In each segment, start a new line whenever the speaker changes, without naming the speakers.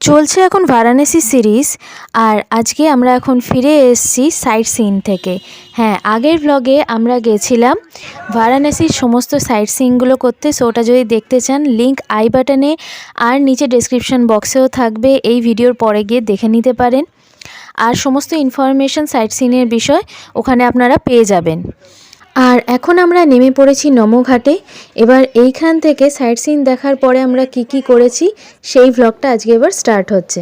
চলছে এখন বারাণসী সিরিজ। আর আজকে আমরা এখন ফিরে এসেছি সাইট সিন থেকে। হ্যাঁ, আগের ব্লগে আমরা গেছিলাম বারাণসীর সমস্ত সাইট সিনগুলো করতে। সো ওটা যদি দেখতে চান লিংক আই বাটনে আর নিচে ডেসক্রিপশন বক্সেও থাকবে, এই ভিডিওর পরে গিয়ে দেখে নিতে পারেন। আর সমস্ত ইনফরমেশন সাইট সিনের বিষয় ওখানে আপনারা পেয়ে যাবেন। আর এখন আমরা নেমে পড়েছি নমঘাটে। এবার এইখান থেকে সাইট সিন দেখার পরে আমরা কি করেছি সেই ভ্লগটা আজকে এবার স্টার্ট হচ্ছে।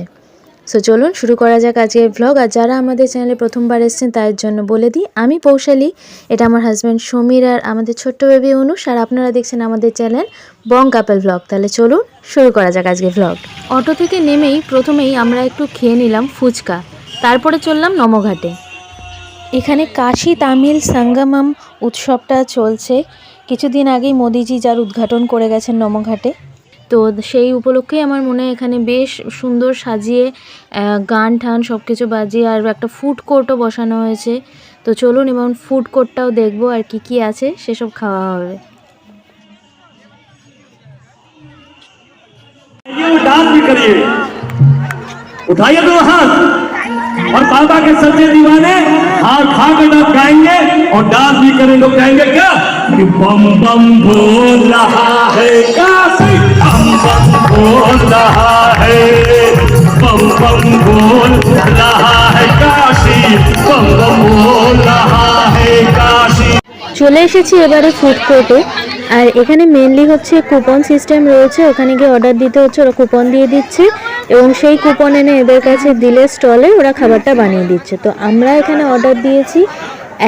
সো চলুন শুরু করা যাক আজকের ভ্লগ। আর যারা আমাদের চ্যানেলে প্রথমবার এসেছেন তাদের জন্য বলে দিই, আমি পৌশালী, এটা আমার হাজব্যান্ড সমীর আর আমাদের ছোট্ট বেবি অনুষ। আর আপনারা দেখছেন আমাদের চ্যানেল বং কাপল ভ্লগ। তাহলে চলুন শুরু করা যাক আজকের ভ্লগ। অটো থেকে নেমেই প্রথমেই আমরা একটু খেয়ে নিলাম ফুচকা, তারপরে চললাম নমঘাটে। এখানে কাশী তামিল সঙ্গমম উৎসবটা চলছে। কিছুদিন আগেই মোদিজি যার উদ্ঘাটন করে গেছেন নমঘাটে, তো সেই উপলক্ষেই আমার মনে হয় এখানে বেশ সুন্দর সাজিয়ে গান ঠান সব কিছু বাজিয়ে আর একটা ফুড কোর্টও বসানো হয়েছে। তো চলুন এবং ফুড কোর্টটাও দেখবো আর কি আছে সেসব খাওয়া হবে।
उठाइए दो हाथ और बाबा के सच्चे दीवाने हाथ खा के डांस गाएंगे और डांस भी करें। लोग गाएंगे क्या कि बम बम बोल रहा है काशी, बम बम बोल रहा है, बम बम बोल रहा है काशी, बम बम बोल रहा है काशी।
চলে এসেছি এবারে ফুড কোর্টে। আর এখানে মেনলি হচ্ছে কুপন সিস্টেম রয়েছে, ওখানে গিয়ে অর্ডার দিতে হচ্ছে, ওরা কুপন দিয়ে দিচ্ছে এবং সেই কুপন এনে এদের কাছে দিলে স্টলে ওরা খাবারটা বানিয়ে দিচ্ছে। তো আমরা এখানে অর্ডার দিয়েছি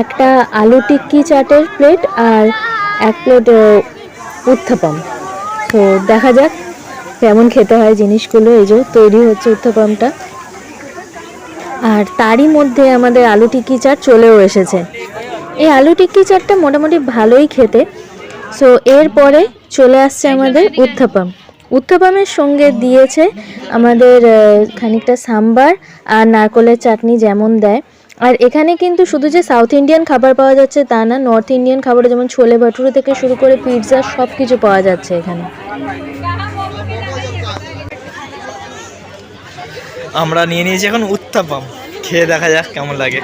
একটা আলু টিক্কি চাটের প্লেট আর এক প্লেট উত্থাপম। তো দেখা যাক কেমন খেতে হয় জিনিসগুলো। এই যে তৈরি হচ্ছে উত্থাপমটা, আর তারই মধ্যে আমাদের আলু টিক্কি চাট চলেও এসেছে। এই আলু টিক্কি চাটটা মোটামুটি ভালোই খেতে। সো এরপরে চলে আসছে আমাদের উত্থাপম। উত্থাপমের সঙ্গে দিয়েছে আমাদের খানিকটা সাম্বার আর নারকলের চাটনি যেমন দেয়। আর এখানে কিন্তু শুধু যে সাউথ ইন্ডিয়ান খাবার পাওয়া যাচ্ছে তা না, নর্থ ইন্ডিয়ান খাবারে যেমন ছোলে ভাটুরে থেকে শুরু করে পিৎজা সব কিছু পাওয়া যাচ্ছে এখানে।
আমরা নিয়ে নিয়েছি এখন উত্তাপাম, খেয়ে দেখা যাক কেমন লাগে।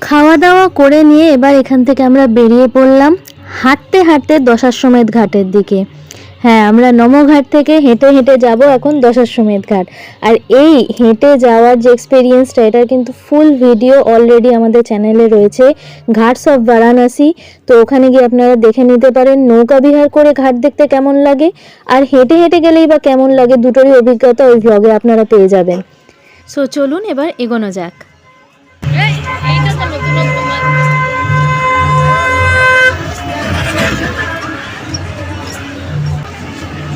খাওয়া দাওয়া করে নিয়ে এবার এখান থেকে আমরা বেরিয়ে পড়লাম হাঁটতে হাঁটতে দশাশ্বমেধ ঘাটের দিকে। হ্যাঁ, আমরা নমঘাট থেকে হেঁটে হেঁটে যাব এখন দশাশ্বমেধ ঘাট। আর এই হেঁটে যাওয়ার যে এক্সপিরিয়েন্সটা, এটার কিন্তু ফুল ভিডিও অলরেডি আমাদের চ্যানেলে রয়েছে, ঘাটস অফ বারাণসী। তো ওখানে গিয়ে আপনারা দেখে নিতে পারেন নৌকা বিহার করে ঘাট দেখতে কেমন লাগে আর হেঁটে হেঁটে গেলেই বা কেমন লাগে, দুটোরই অভিজ্ঞতা ওই ভ্লগে আপনারা পেয়ে যাবেন। সো চলুন এবার এগোনো যাক।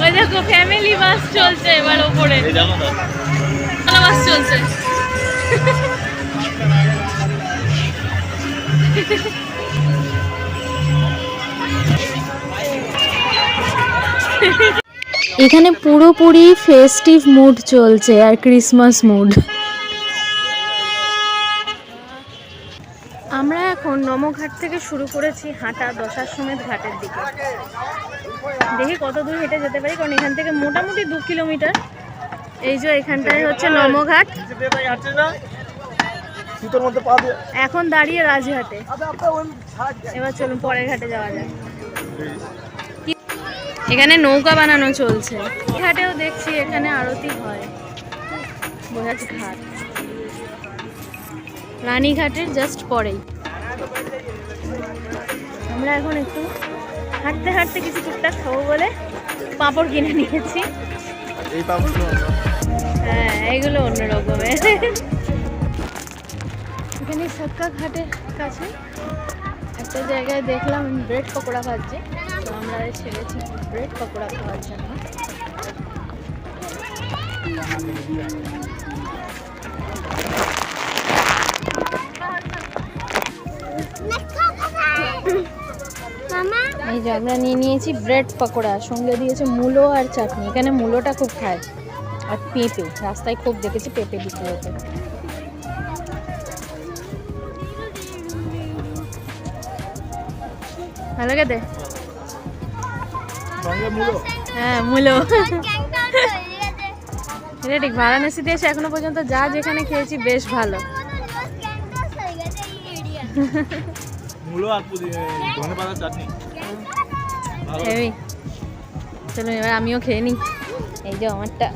ওই দেখো ফ্যামিলি বাস চলছে এবার ওপরে, বাস চলছে।
এখানে পুরোপুরি ফেস্টিভ মুড চলছে আর ক্রিসমাস মুড। আমরা এখন নমঘাট থেকে শুরু করেছি হাঁটা দশাশ্বমেধ ঘাটের দিকে। দেখি কত দূর হেঁটে যেতে পারি, কারণ এখান থেকে মোটামুটি 2 কিলোমিটার। এই যে এখানটায় হচ্ছে নমঘাট, এখন দাঁড়িয়ে রাজঘাটে। এবার চলুন পরের ঘাটে যাওয়া যায়। এখানে নৌকা বানানো চলছে। ঘাটেও দেখছি এখানে আরতি হয়। বোঝাচ ঘাট রানীঘাটের জাস্ট পরেই। আমরা এখন একটু হাঁটতে হাঁটতে কিছু টুকটাক খাবো বলে পাঁপড় কিনে নিয়েছি। হ্যাঁ, এগুলো অন্যরকমের। এখানে সাক্কা ঘাটের কাছে একটা জায়গায় দেখলাম ব্রেড পকোড়া ভাজছে, তো আমরা ছেড়েছি ব্রেড পকোড়া খাওয়ার জন্য। এই যে আমরা নিয়ে নিয়েছি ব্রেড পকোড়া, সঙ্গে দিয়েছে মূলো আর চাটনি। এখানে মূলোটা খুব খায়, আর পেঁপে, রাস্তায় খুব দেখেছি পেঁপে বিক্রি হতো। ভালো খেতে? হ্যাঁ, মূলো। এটা ঠিক, বারাণসীতে এসে এখনো পর্যন্ত যা যেখানে খেয়েছি বেশ ভালো।
মূলো আর ধনেপাতা চাটনি।
হেভি। চলো এবার আমিও খেয়ে নিই, এই যে আমারটা।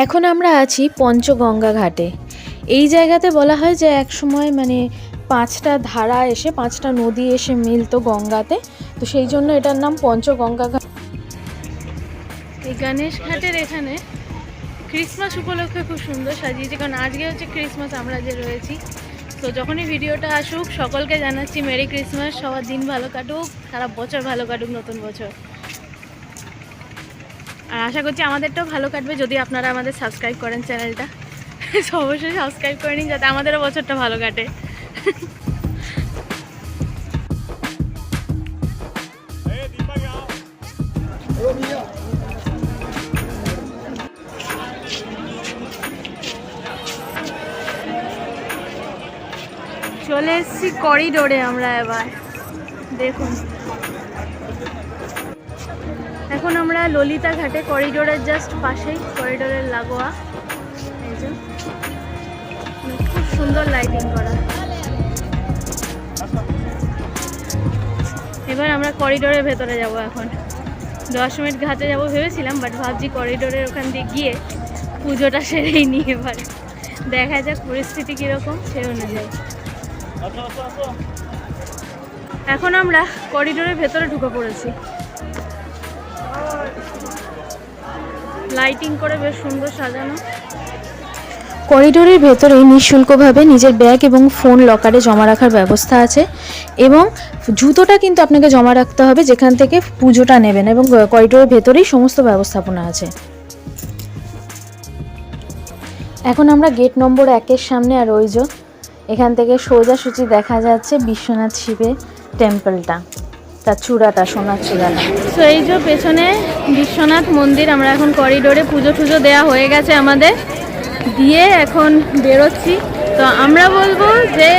এখন আমরা আছি পঞ্চগঙ্গা ঘাটে। এই জায়গাতে বলা হয় যে এক সময় মানে 5টা ধারা এসে 5টা নদী এসে মিলতো গঙ্গাতে, তো সেই জন্য এটার নাম পঞ্চগঙ্গা ঘাট। এই গণেশ ঘাটের এখানে ক্রিসমাস উপলক্ষে খুব সুন্দর সাজিয়েছে, কারণ আজকে হচ্ছে ক্রিসমাস, আমরা যে রয়েছি। তো যখনই ভিডিওটা আসুক সকলকে জানাচ্ছি মেরি ক্রিসমাস, সবার দিন ভালো কাটুক, সারা বছর ভালো কাটুক, নতুন বছর। আর আশা করছি আমাদেরটাও ভালো কাটবে যদি আপনারা আমাদের সাবস্ক্রাইব করেন চ্যানেলটা। অবশ্যই সাবস্ক্রাইব করে নিন যাতে আমাদেরও বছরটা ভালো কাটে। চলে এসেছি করিডোরে আমরা এবার, দেখুন। এখন আমরা ললিতা ঘাটে, করিডোরের জাস্ট পাশেই, করিডোরের লাগোয়া। এই যে খুব সুন্দর লাইটিং করা। এবার আমরা করিডোরের ভেতরে যাব। এখন 10 মিনিট ঘাটে যাব ভেবেছিলাম, বাট ভাবছি করিডোরের ওখান দিয়ে গিয়ে পুজোটা সেরেই নিই। এবার দেখা যাক পরিস্থিতি কীরকম, সেই অনুযায়ী। এখন আমরা করিডোরের ভেতরে ঢুকে পড়েছি, লাইটিং করে বেশ সুন্দর সাজানো। করিডোরের ভেতরে নিঃশুল্কভাবে নিজের ব্যাগ এবং ফোন লকারে জমা রাখার ব্যবস্থা আছে, এবং জুতোটা কিন্তু আপনাকে জমা রাখতে হবে যেখান থেকে পুজোটা নেবেন, এবং করিডোরের ভেতরেই সমস্ত ব্যবস্থাপনা আছে। এখন আমরা গেট নম্বর 1-এর সামনে, আর ওই যে এখান থেকে সোজাসুজি দেখা যাচ্ছে বিশ্বনাথ শিবের টেম্পলটা, তার চূড়াটা, সোনার চূড়াটা। তো এই যে পেছনে বিশ্বনাথ মন্দির। আমরা এখন করিডোরে পুজো টুজো দেওয়া হয়ে গেছে আমাদের, দিয়ে এখন বেরোচ্ছি। তো আমরা বলবো যে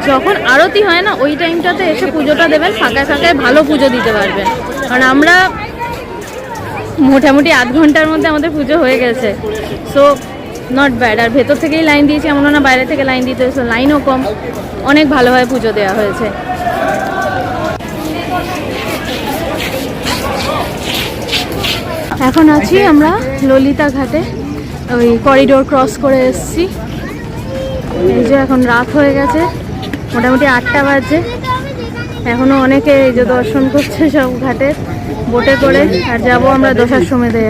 যখন আরতি হয় না ওই টাইমটাতে এসে পুজোটা দেবেন, ফাঁকায় ফাঁকায় ভালো পুজো দিতে পারবেন। কারণ আমরা মোটামুটি আধ ঘন্টার মধ্যে আমাদের পুজো হয়ে গেছে, সো নট ব্যাড। আর ভেতর থেকেই লাইন দিয়েছি, এমন না বাইরে থেকে লাইন দিতে হয়েছে, লাইনও কম, অনেক ভালোভাবে পুজো দেওয়া হয়েছে। এখন আছি আমরা ললিতা ঘাটে, ওই করিডোর ক্রস করে এসেছি। এই যে এখন রাত হয়ে গেছে, মোটামুটি 8টা বাজে। এখনো অনেকে এই যে দর্শন করছে সব ঘাটে বোটে করে, আর যাবো আমরা দশাশ্বমেধে।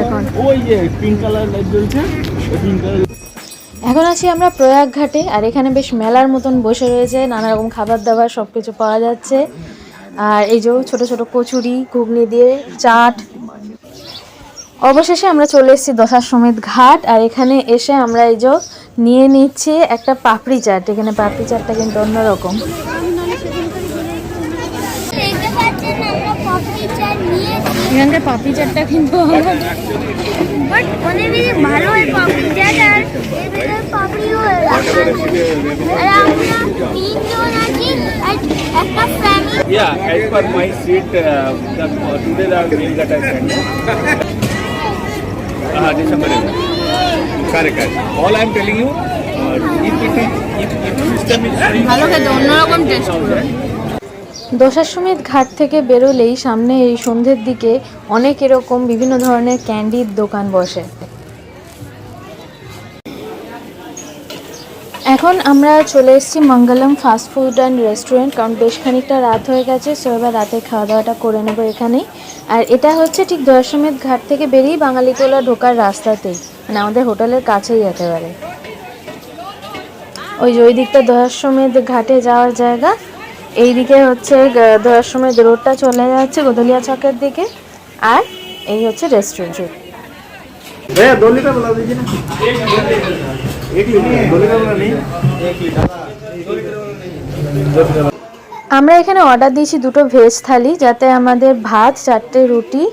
এখন আছি আমরা প্রয়াগ ঘাটে, আর এখানে বেশ মেলার মতন বসে রয়েছে, নানা রকম খাবার দাবার সব কিছু পাওয়া যাচ্ছে। আর এই যে ছোট ছোট কচুরি, ঘুগনি দিয়ে চাট। অবশেষে আমরা চলে এসেছি দশাশ্বমেধ ঘাট, আর এখানে এসে আমরা এই যে নিয়ে নিচ্ছি একটা পাপড়ি চাট। এখানে পাপড়ি চাটটা কিন্তু অন্যরকম। এখানকার পাপড়ি চাটটা কিন্তু
ভালো হয় পাপড়ি চাট, আর পাপড়িও একটা family.
Yeah, as per my seat, today the meal that I sent. December. Correct. All I am telling you, if system is
ভালো খেতে, অন্যরকম টেস্ট। দশাশ্বমেধ ঘাট থেকে বেরোলেই সামনে এই সন্ধ্যের দিকে অনেক এরকম বিভিন্ন ধরনের ক্যান্ডির দোকান বসে। এখন আমরা চলে এসেছি Mangalam fast food and restaurant, কারণ বেশ খানিকটা রাত হয়ে গেছে, সো এবার রাতে খাওয়া দাওয়াটা করে নেবো এখানেই। আর এটা হচ্ছে ঠিক দশাশ্বমেধ ঘাট থেকে বেরিয়ে বাঙালিটোলা ঢোকার রাস্তাতেই, মানে আমাদের হোটেলের কাছেই একেবারে। ওই যে ওই দিকটা দশাশ্বমেধ ঘাটে যাওয়ার জায়গা, এই দিকে হচ্ছে দশাশ্বমেধ রোডটা চলে যাচ্ছে গোদলিয়া চকের দিকে, আর এই হচ্ছে রেস্টুরেন্ট। আমরা এখানে অর্ডার দিয়েছি 2টো ভেজ থালি, যাতে আমাদের ভাত, 4টে রুটি,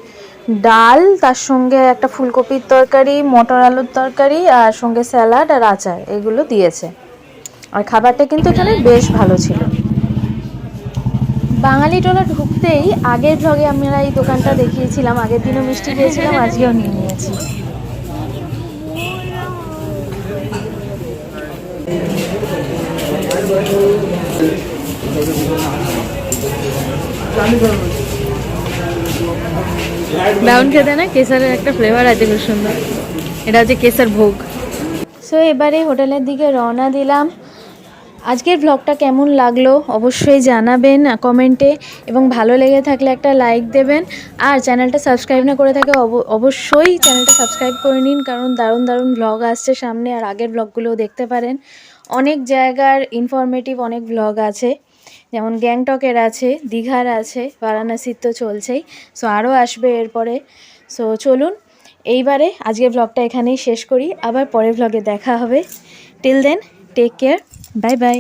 ডাল, তার সঙ্গে একটা ফুলকপির তরকারি, মটর আলুর তরকারি, আর সঙ্গে স্যালাড আর আচার, এগুলো দিয়েছে। আর খাবারটা কিন্তু এখানে বেশ ভালো ছিল। বাঙালি টোলা ঢুকতেই আগের ভ্লগে আমরা এই দোকানটা দেখিয়েছিলাম, আগের দিনও মিষ্টি খেয়েছিলাম, আজকেও নিয়ে নিয়েছি।
দারুণ খেতে না, কেসারের একটা ফ্লেভার আছে খুব সুন্দর। এটা হচ্ছে কেসার ভোগ।
সো এবারে হোটেলের দিকে রওনা দিলাম। আজকের ব্লগটা কেমন লাগলো অবশ্যই জানাবেন কমেন্টে, এবং ভালো লেগে থাকলে একটা লাইক দেবেন। আর চ্যানেলটা সাবস্ক্রাইব না করে থাকে অবশ্যই চ্যানেলটা সাবস্ক্রাইব করে নিন, কারণ দারুণ দারুণ ব্লগ আসছে সামনে। আর আগের ব্লগগুলোও দেখতে পারেন, অনেক জায়গার ইনফরমেটিভ অনেক ব্লগ আছে, যেমন গ্যাংটকের আছে, দীঘার আছে, বারাণসীর তো চলছেই। সো আরও আসবে এরপরে। সো চলুন এইবারে আজকের ব্লগটা এখানেই শেষ করি, আবার পরের ব্লগে দেখা হবে। Till then take care, bye by.